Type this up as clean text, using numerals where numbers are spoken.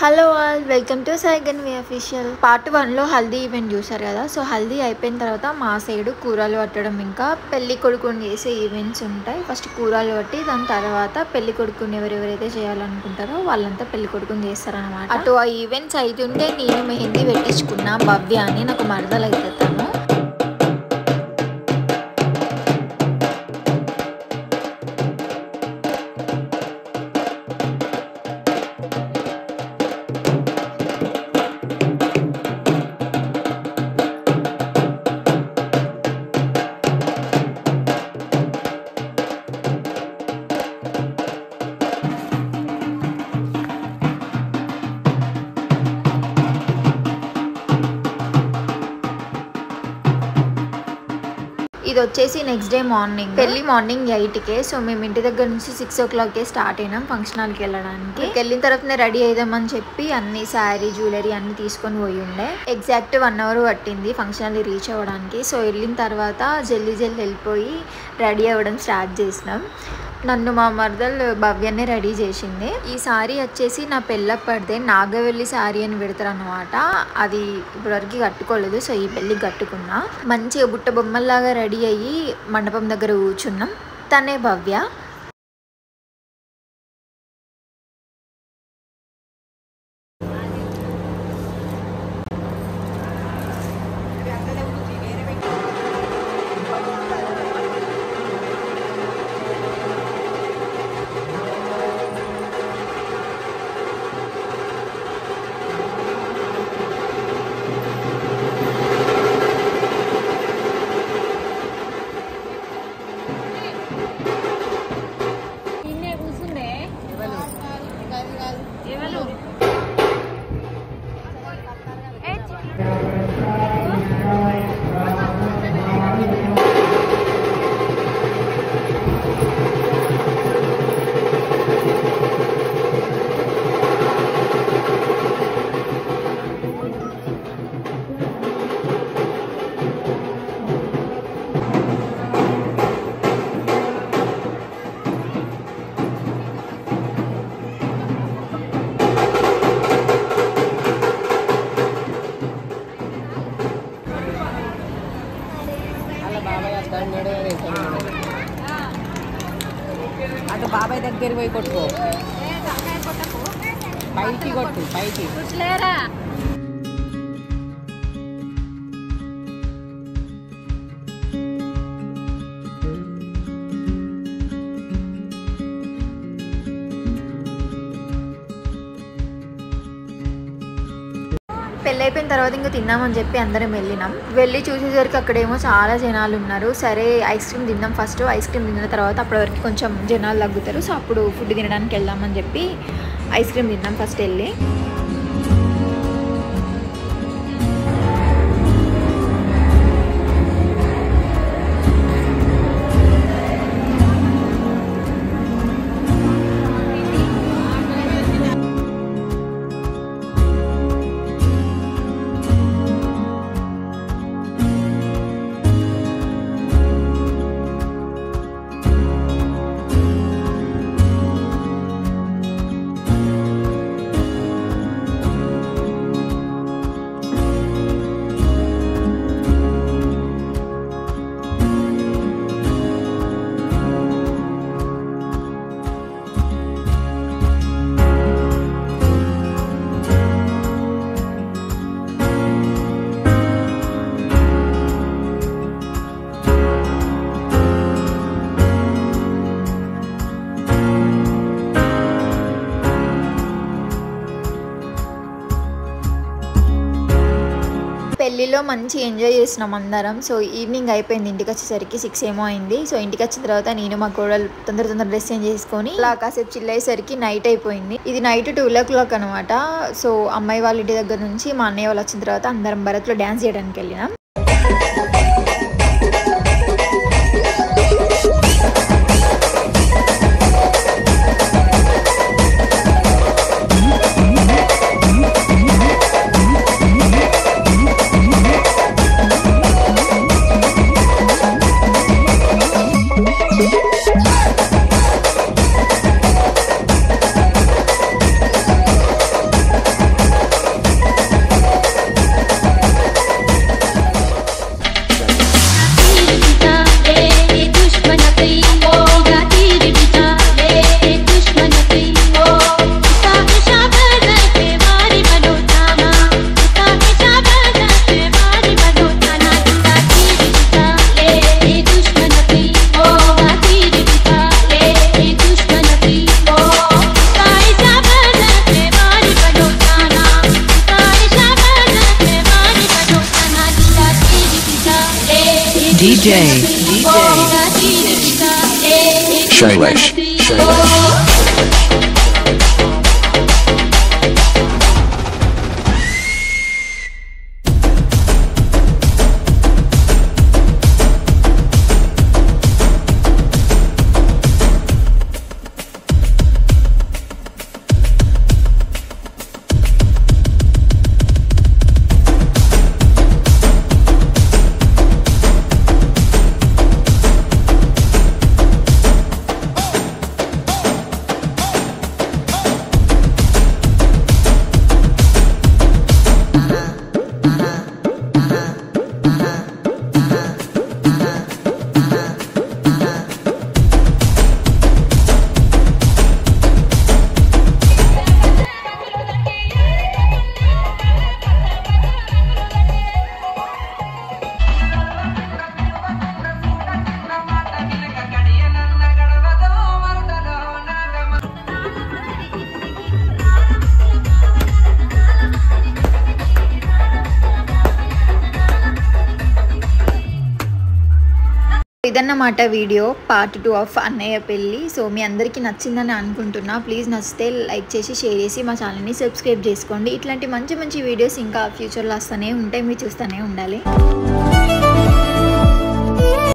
Hello all, welcome to Saiganvi official. Part 1లో Haldi event చూసారు కదా. సో హల్దీ అయిపోయిన తర్వాత మా సైడు కూరలు పట్టడం, ఇంకా పెళ్లి కొడుకుని చేసే ఈవెంట్స్ ఉంటాయి. ఫస్ట్ కూరలు పట్టి దాని తర్వాత పెళ్లి కొడుకుని ఎవరెవరైతే చేయాలనుకుంటారో వాళ్ళంతా పెళ్లి కొడుకుని చేస్తారనమాట. అటు ఆ ఈవెంట్స్ అవుతుంటే నేను మెహందీ పెట్టించుకున్నా. భవ్య అని నాకు మరదలు అవుతుంది తను. ఇది వచ్చేసి నెక్స్ట్ డే మార్నింగ్, పెళ్లి మార్నింగ్ 8కే. సో మేము ఇంటి దగ్గర నుంచి 6 o'clockకే స్టార్ట్ అయినాం ఫంక్షన్ హాల్కి వెళ్ళడానికి. వెళ్ళిన తర్వాతనే రెడీ అయిదామని చెప్పి అన్ని శారీ జ్యువెలరీ అన్ని తీసుకొని పోయి ఉండే. ఎగ్జాక్ట్ 1 hour పట్టింది ఫంక్షన్ హాల్ రీచ్ అవ్వడానికి. సో వెళ్ళిన తర్వాత జల్దీ వెళ్ళిపోయి రెడీ అవ్వడం స్టార్ట్ చేసినాం. నన్ను మా మరదలు భవ్యనే రెడీ చేసింది. ఈ సారీ వచ్చేసి నా పెళ్ళప్పటిదే నాగవెల్లి సారీ అని పెడతారు అనమాట. అది ఇప్పటివరకు కట్టుకోలేదు. సో ఈ పెళ్ళికి కట్టుకున్నా. మంచిగా బుట్ట బొమ్మల్లాగా రెడీ అయ్యి మండపం దగ్గర కూర్చున్నాం. తనే భవ్య. అటు బాబాయ్ దగ్గర పోయి కొట్టుకో, పైకి కొట్టు, పైకి. పెళ్ళి అయిపోయిన తర్వాత ఇంకా తిన్నామని చెప్పి అందరం వెళ్ళి చూసేసరికి అక్కడేమో చాలా జనాలు ఉన్నారు. సరే ఐస్ క్రీమ్ తిందాం ఫస్ట్. ఐస్ క్రీమ్ తిన్న తర్వాత అప్పటి వరకు కొంచెం జనాలు తగ్గుతారు. సో అప్పుడు ఫుడ్ తినడానికి వెళ్దామని చెప్పి ఐస్ క్రీమ్ తిన్నాం ఫస్ట్ వెళ్ళి. పెళ్ళిలో మంచి ఎంజాయ్ చేసినాం అందరం. సో ఈవినింగ్ అయిపోయింది. ఇంటికి వచ్చేసరికి 6 ఏమో అయింది. సో ఇంటికి వచ్చిన తర్వాత నేను మా కోడలు తొందర డ్రెస్ చేంజ్ చేసుకొని అలా కాసేపు చిల్ అయ్యేసరికి నైట్ అయిపోయింది. ఇది నైట్ 12 o'clock అనమాట. సో అమ్మాయి వాళ్ళ ఇంటి దగ్గర నుంచి మా అన్నయ్య వాళ్ళు వచ్చిన తర్వాత అందరం భరత్లో డ్యాన్స్ చేయడానికి వెళ్ళినాం. Shailesh. ఇదన్నమాట వీడియో పార్ట్ 2 ఆఫ్ అన్నయ్య పెళ్ళి. సో మీ అందరికీ నచ్చిందని అనుకుంటున్నా. ప్లీజ్ నచ్చితే లైక్ చేసి షేర్ చేసి మా ఛానల్ని సబ్స్క్రైబ్ చేసుకోండి. ఇట్లాంటి మంచి మంచి వీడియోస్ ఇంకా ఫ్యూచర్లో వస్తూనే ఉంటాయి, మీరు చూస్తూనే ఉండాలి.